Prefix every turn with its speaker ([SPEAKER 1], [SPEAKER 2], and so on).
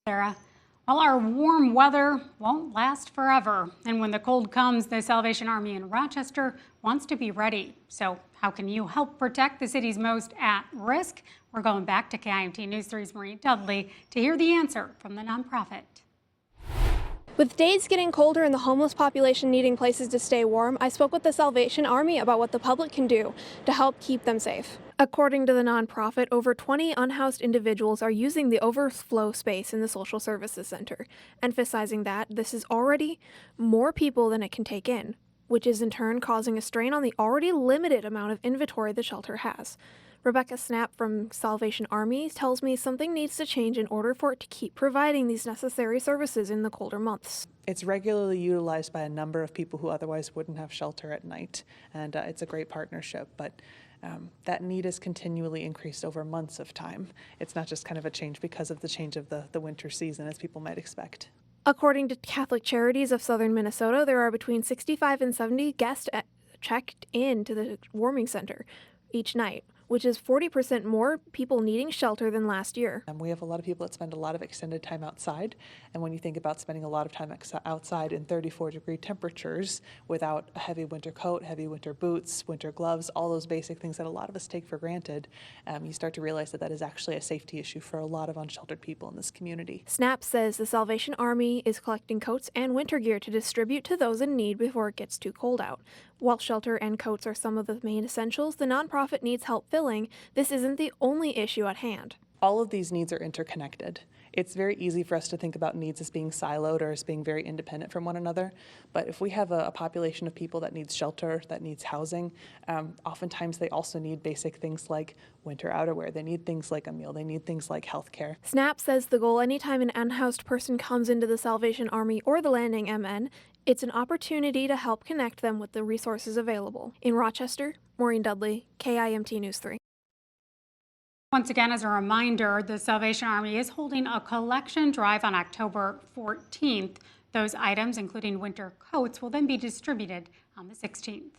[SPEAKER 1] Sarah. Well, our warm weather won't last forever. And when the cold comes, the Salvation Army in Rochester wants to be ready. So how can you help protect the city's most at risk? We're going back to KIMT News 3's Maureen Dudley to hear the answer from the nonprofit.
[SPEAKER 2] With days getting colder and the homeless population needing places to stay warm, I spoke with the Salvation Army about what the public can do to help keep them safe. According to the nonprofit, over 20 unhoused individuals are using the overflow space in the Social Services Center, emphasizing that this is already more people than it can take in, which is in turn causing a strain on the already limited amount of inventory the shelter has. Rebecca Snap from Salvation Army tells me something needs to change in order for it to keep providing these necessary services in the colder months.
[SPEAKER 3] It's regularly utilized by a number of people who otherwise wouldn't have shelter at night, and it's a great partnership, but that need is continually increased over months of time. It's not just kind of a change because of the change of the winter season, as people might expect.
[SPEAKER 2] According to Catholic Charities of Southern Minnesota, there are between 65 and 70 guests checked in to the warming center each night, which is 40% more people needing shelter than last year.
[SPEAKER 3] We have a lot of people that spend a lot of extended time outside, and when you think about spending a lot of time outside in 34-degree temperatures without a heavy winter coat, heavy winter boots, winter gloves, all those basic things that a lot of us take for granted, you start to realize that that is actually a safety issue for a lot of unsheltered people in this community.
[SPEAKER 2] Snap says the Salvation Army is collecting coats and winter gear to distribute to those in need before it gets too cold out. While shelter and coats are some of the main essentials the nonprofit needs help filling, this isn't the only issue at hand.
[SPEAKER 3] All of these needs are interconnected. It's very easy for us to think about needs as being siloed or as being very independent from one another. But if we have a population of people that needs shelter, that needs housing, oftentimes they also need basic things like winter outerwear. They need things like a meal. They need things like health care.
[SPEAKER 2] Snap says the goal anytime an unhoused person comes into the Salvation Army or the Landing MN, it's an opportunity to help connect them with the resources available. In Rochester, Maureen Dudley, KIMT News 3.
[SPEAKER 1] Once again, as a reminder, the Salvation Army is holding a collection drive on October 14th. Those items, including winter coats, will then be distributed on the 16th.